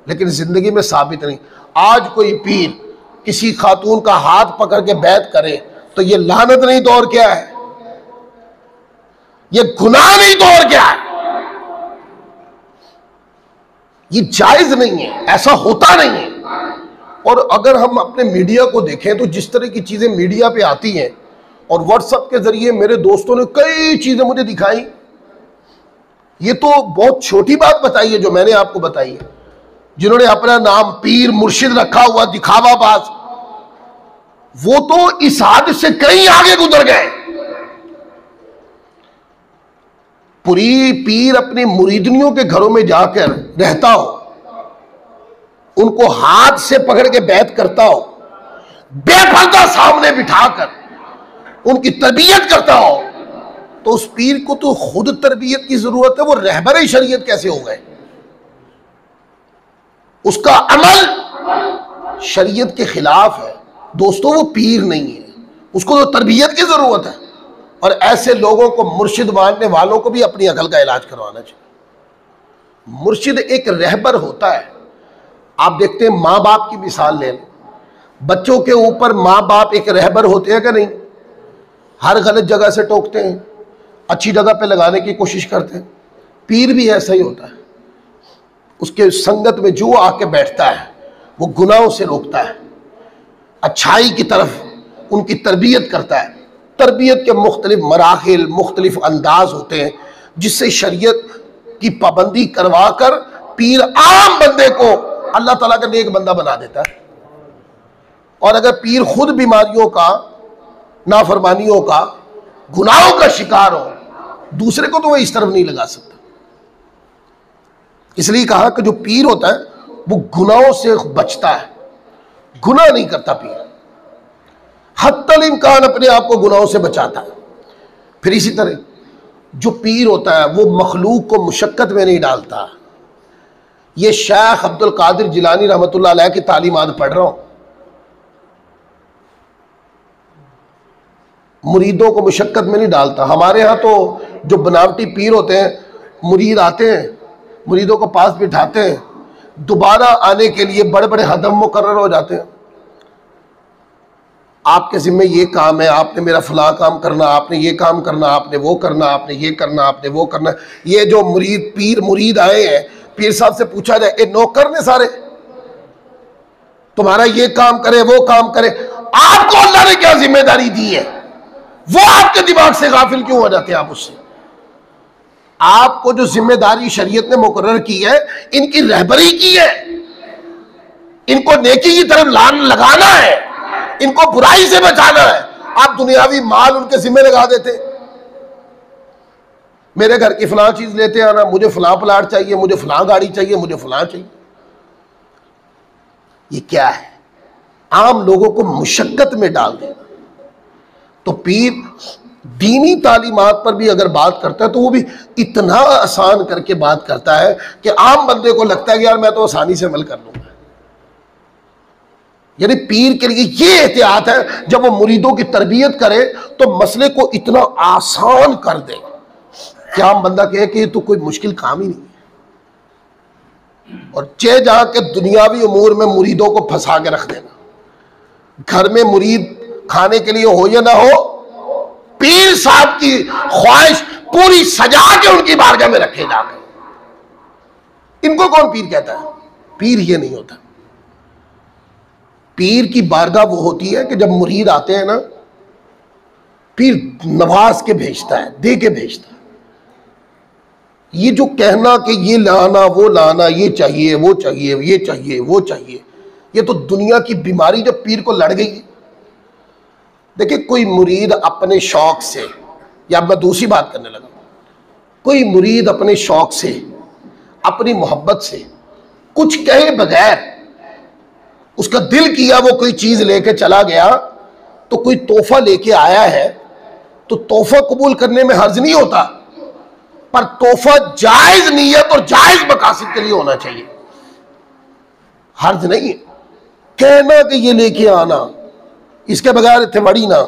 लेकिन जिंदगी में साबित नहीं। आज कोई पीर किसी खातून का हाथ पकड़ के बैत करे तो ये लानत नहीं तो और क्या है? ये गुनाह नहीं तो और क्या है? ये जायज नहीं है, ऐसा होता नहीं है। और अगर हम अपने मीडिया को देखें तो जिस तरह की चीजें मीडिया पे आती हैं, और व्हाट्सएप के जरिए मेरे दोस्तों ने कई चीजें मुझे दिखाई, ये तो बहुत छोटी बात बताई है जो मैंने आपको बताई है। जिन्होंने अपना नाम पीर मुर्शिद रखा हुआ दिखावाबाज, वो तो इस हद से कहीं आगे गुजर गए। पूरी पीर अपनी मुरीदनियों के घरों में जाकर रहता हो, उनको हाथ से पकड़ के बैत करता हो, बेपर्दा सामने बिठाकर उनकी तरबियत करता हो, तो उस पीर को तो खुद तरबियत की जरूरत है। वो रहबर शरीयत कैसे हो गए? उसका अमल शरीयत के खिलाफ है। दोस्तों वो पीर नहीं है, उसको तो तरबियत की जरूरत है। और ऐसे लोगों को, मुर्शिद मानने वालों को भी अपनी अकल का इलाज करवाना चाहिए। मुर्शिद एक रहबर होता है। आप देखते हैं माँ बाप की मिसाल ले लें, बच्चों के ऊपर माँ बाप एक रहबर होते हैं कि नहीं? हर गलत जगह से टोकते हैं, अच्छी जगह पे लगाने की कोशिश करते हैं। पीर भी ऐसा ही होता है। उसके संगत में जो आके बैठता है वो गुनाहों से रोकता है, अच्छाई की तरफ उनकी तरबियत करता है। तरबियत के मुख्तलिफ मराहिल, मुख्तलिफ अंदाज होते हैं, जिससे शरीयत की पाबंदी करवा कर पीर आम बंदे को अल्लाह ताला का नेक बंदा बना देता है। और अगर पीर खुद बीमारियों का, नाफरमानियों का, गुनाहों का शिकार हो, दूसरे को तो वह इस तरफ नहीं लगा सकता। इसलिए कहा कि जो पीर होता है वो गुनाहों से बचता है, गुनाह नहीं करता पीर, हत्तल इम्कान अपने आप को गुनाहों से बचाता है। फिर इसी तरह जो पीर होता है वो मखलूक को मुशक्कत में नहीं डालता। ये शेख अब्दुल कादिर जिलानी रहमतुल्लाह अलैह की तालीमात पढ़ रहा हूं। मुरीदों को मुशक्कत में नहीं डालता। हमारे यहाँ तो जो बनावटी पीर होते हैं, मुरीद आते हैं, मुरीदों को पास बिठाते हैं, दोबारा आने के लिए बड़े बड़े हदम मुकर्रर हो जाते हैं। आपके जिम्मे ये काम है, आपने मेरा फला काम करना, आपने ये काम करना, आपने वो करना, आपने ये करना, आपने वो करना। ये जो मुरीद पीर मुरीद आए हैं, पीर साहब से पूछा जाए ये नौकर ने सारे, तुम्हारा ये काम करे वो काम करे, आपको अल्लाह ने क्या जिम्मेदारी दी है? वो आपके दिमाग से गाफिल क्यों हो जाते हैं आप उससे? आपको जो जिम्मेदारी शरीयत ने मुकर्रर की है, इनकी रहबरी की है, इनको नेकी की तरफ लगाना है, इनको बुराई से बचाना है। आप दुनियावी माल उनके जिम्मे लगा देते, मेरे घर की फलां चीज लेते आना, मुझे फलां प्लाट चाहिए, मुझे फलां गाड़ी चाहिए, मुझे फलां चाहिए। ये क्या है? आम लोगों को मुशक्कत में डाल देना। तो पीर दीनी तालीमात पर भी अगर बात करता है तो वो भी इतना आसान करके बात करता है कि आम बंदे को लगता है कि यार मैं तो आसानी से अमल कर लूंगा। यानी पीर के लिए ये एहतियात है, जब वो मुरीदों की तरबियत करे तो मसले को इतना आसान कर दे कि आम बंदा कहे कि ये तो कोई मुश्किल काम ही नहीं है। और चे जहां के दुनियावी उमूर में मुरीदों को फंसा के रख देना। घर में मुरीद खाने के लिए हो या ना हो, पीर साहब की ख्वाहिश पूरी सजा के उनकी बारगाह में रखे जाकर। इनको कौन पीर कहता है? पीर ये नहीं होता। पीर की बारगाह वो होती है कि जब मुरीद आते हैं ना, पीर नवाज के भेजता है, दे के भेजता है। ये जो कहना कि ये लाना वो लाना, ये चाहिए वो चाहिए, ये चाहिए वो चाहिए, ये तो दुनिया की बीमारी जब पीर को लड़ गई है। देखिए, कोई मुरीद अपने शौक से, या मैं दूसरी बात करने लगा, कोई मुरीद अपने शौक से, अपनी मोहब्बत से, कुछ कहे बगैर, उसका दिल किया वो कोई चीज लेके चला गया, तो कोई तोहफा लेके आया है तो तोहफा कबूल करने में हर्ज नहीं होता, पर तोहफा जायज नीयत और जायज मकासद के लिए होना चाहिए। हर्ज नहीं है कहना कि ये लेके आना, इसके बगैर इतने मड़ी ना,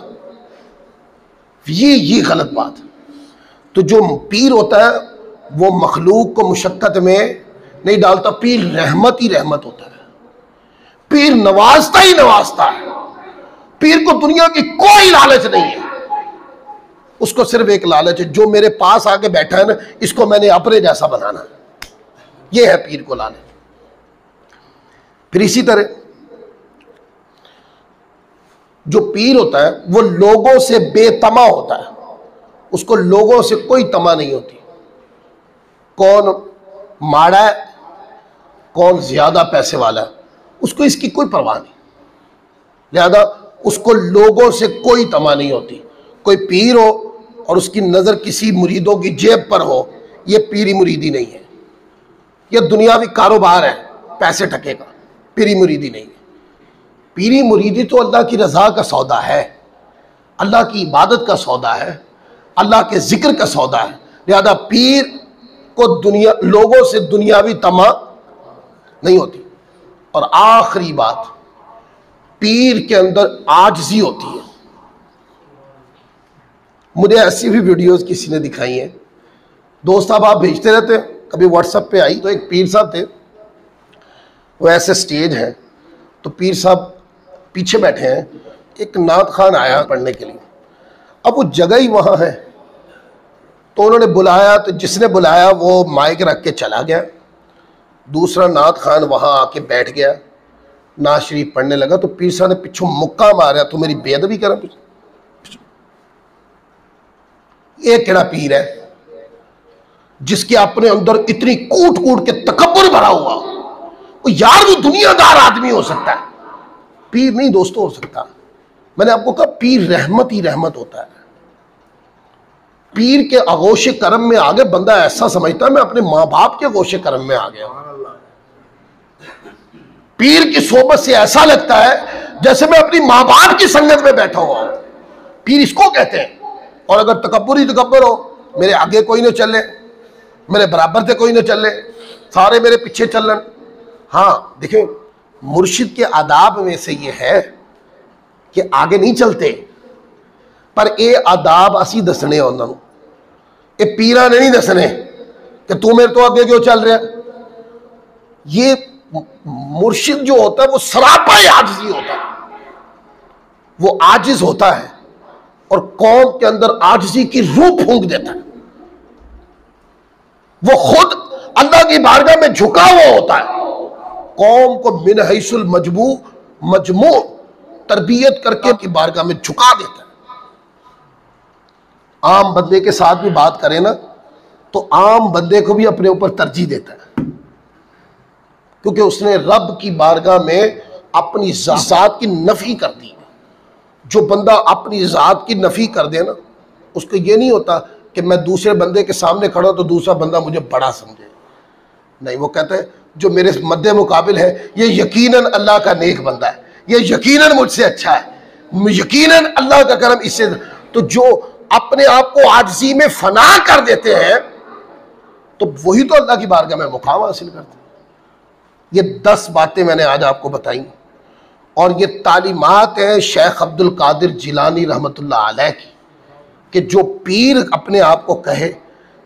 ये गलत बात है। तो जो पीर होता है वो मखलूक को मुशक्कत में नहीं डालता, पीर रहमत ही रहमत होता है, पीर नवाजता ही नवाजता है। पीर को दुनिया की कोई लालच नहीं है, उसको सिर्फ एक लालच है, जो मेरे पास आके बैठा है ना, इसको मैंने अपने जैसा बनाना, ये है पीर को लालच। फिर इसी तरह जो पीर होता है वो लोगों से बेतमा होता है, उसको लोगों से कोई तमा नहीं होती। कौन माड़ा है, कौन ज्यादा पैसे वाला है, उसको इसकी कोई परवाह नहीं, लिहाजा उसको लोगों से कोई तमा नहीं होती। कोई पीर हो और उसकी नजर किसी मुरीदों की जेब पर हो, यह पीरी मुरीदी नहीं है, यह दुनियावी कारोबार है, पैसे टके का। पीरी मुरीदी नहीं है। पीरी मुरीदी तो अल्लाह की रजा का सौदा है, अल्लाह की इबादत का सौदा है, अल्लाह के जिक्र का सौदा है। लिहाजा पीर को लोगों से दुनियावी तमा नहीं होती। और आखिरी बात, पीर के अंदर आजिज़ी होती है। मुझे ऐसी भी वीडियोस किसी ने दिखाई हैं, दोस्त साहब आप भेजते रहते हैं, कभी व्हाट्सएप पे आई, तो एक पीर साहब थे, वो ऐसे स्टेज है, तो पीर साहब पीछे बैठे हैं, एक नात खान आया पढ़ने के लिए। अब वो जगह ही वहाँ है, तो उन्होंने बुलाया, तो जिसने बुलाया वो माइक रख के चला गया, दूसरा नात खान वहाँ आके बैठ गया, नात शरीफ पढ़ने लगा। तो पीर साहब ने पीछों मुक्का मारा, तो मेरी बेअदबी करा। ये केड़ा पीर है जिसके अपने अंदर इतनी कूट कूट के तकब्बुर भरा हुआ, वो यार वो दुनियादार आदमी हो सकता है, पीर नहीं दोस्तों हो सकता। मैंने आपको कहा पीर रहमत ही रहमत होता है। पीर के आगोश करम में आगे बंदा ऐसा समझता है मैं अपने माँ बाप के आगोश करम में आ गया। पीर की सोबत से ऐसा लगता है जैसे मैं अपनी माँ बाप की संगत में बैठा हुआ हूं। पीर इसको कहते हैं। और अगर तकब्बुर ही तकब्बुर हो, मेरे आगे कोई न चले, मेरे बराबर से कोई न चले, सारे मेरे पीछे चलन। हाँ देखें, मुर्शिद के आदाब में से ये है कि आगे नहीं चलते, पर ये आदाब असी दसने उन्होंने, ये पीरा ने नहीं दसने कि तू मेरे तो आगे क्यों चल रहा। ये मुर्शिद जो होता है वो सरापा आजिज़ी होता है। वो आजिज होता है और कौम के अंदर आजिजी की रूह फूंक देता है। वो खुद अल्लाह की बारगाह में झुका हुआ होता है, कौम को मिन हैसुल मजमू तरबियत करके की बारगाह में झुका देता है। आम बंदे के साथ भी बात करें ना तो आम बंदे को भी अपने ऊपर तरजीह देता है, क्योंकि उसने रब की बारगाह में अपनी ज़ात की नफी कर दी। जो बंदा अपनी ज़ात की नफी कर दे ना, उसको ये नहीं होता कि मैं दूसरे बंदे के सामने खड़ा तो दूसरा बंदा मुझे बड़ा समझे, नहीं, वो कहता है जो मेरे मद्दे मुकाबिल है ये यकीनन अल्लाह का नेक बंदा है, ये यकीनन मुझसे अच्छा है, यकीनन अल्लाह का करम इससे। तो जो अपने आप को आजिज़ी में फना कर देते हैं तो वही तो अल्लाह की बारगाह में मुकाम हासिल करते हैं। ये 10 बातें मैंने आज आपको बताई और ये तालीमात हैं शेख अब्दुल कादिर जिलानी रहमतुल्लाह अलैह की, कि जो पीर अपने आप को कहे,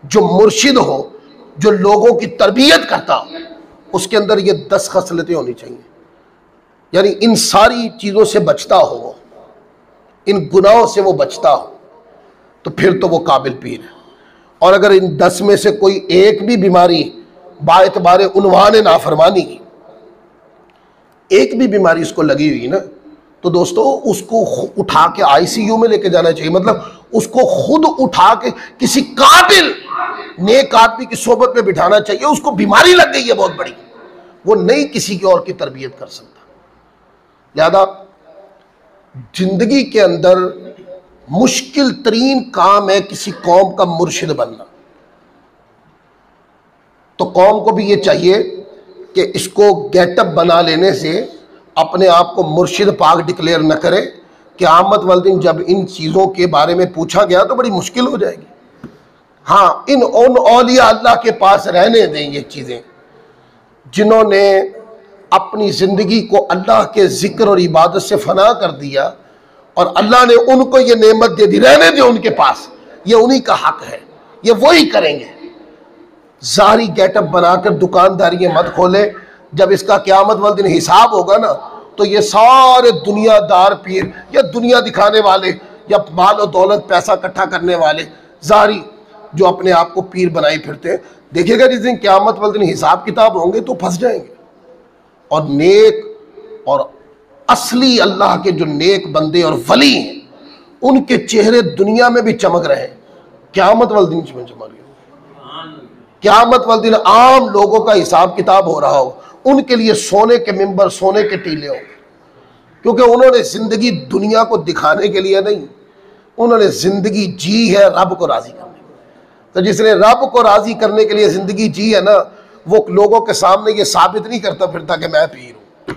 जो मुर्शिद हो, जो लोगों की तरबियत करता हो, उसके अंदर ये 10 खसलतें होनी चाहिए। यानी इन सारी चीज़ों से बचता हो, इन गुनाहों से वो बचता हो, तो फिर तो वो काबिल पीर है। और अगर इन 10 में से कोई एक भी बीमारी बाएतबारे उन्वान नाफरमानी की एक भी बीमारी उसको लगी हुई ना, तो दोस्तों उसको उठा के आईसीयू में लेके जाना चाहिए। मतलब उसको खुद उठा के किसी काबिल नेक आदमी की सोबत में बिठाना चाहिए। उसको बीमारी लग गई है बहुत बड़ी, वो नहीं किसी की और की तरबियत कर सकता। लिहाजा जिंदगी के अंदर मुश्किल तरीन काम है किसी कौम का मुर्शिद बनना। तो कौम को भी ये चाहिए कि इसको गेटअप बना लेने से अपने आप को मुर्शिद पाक डिक्लेयर न करे। क़यामत वाले दिन जब इन चीज़ों के बारे में पूछा गया तो बड़ी मुश्किल हो जाएगी। हाँ, उन औलिया अल्लाह के पास रहने दें ये चीज़ें जिन्होंने अपनी ज़िंदगी को अल्लाह के ज़िक्र और इबादत से फना कर दिया और अल्लाह ने उनको ये नेमत दे दी, रहने दें उनके पास, ये उन्हीं का हक है, ये वही करेंगे। ज़ाहिरी गेटअप बनाकर दुकानदारियाँ मत खोले। जब इसका क़यामत वाले दिन हिसाब होगा ना, तो ये सारे दुनियादार पीर या दुनिया दिखाने वाले या माल और दौलत पैसा इकट्ठा करने वाले ज़ाहिरी जो अपने आप को पीर बनाए फिरते हैं, देखिएगा जिस दिन क़यामत वाले दिन हिसाब किताब होंगे तो फंस जाएंगे। और नेक और असली अल्लाह के जो नेक बंदे और वली हैं, उनके चेहरे दुनिया में भी चमक रहे हैं, क़यामत वाले दिन में चमक रहे। क़यामत वाले दिन आम लोगों का हिसाब किताब हो रहा हो, उनके लिए सोने के मिंबर, सोने के टीले हो, क्योंकि उन्होंने जिंदगी दुनिया को दिखाने के लिए नहीं, उन्होंने जिंदगी जी है रब को राजी करने। तो जिसने रब को राजी करने के लिए जिंदगी जी है ना, वो लोगों के सामने ये साबित नहीं करता फिरता कि मैं पीर हूं।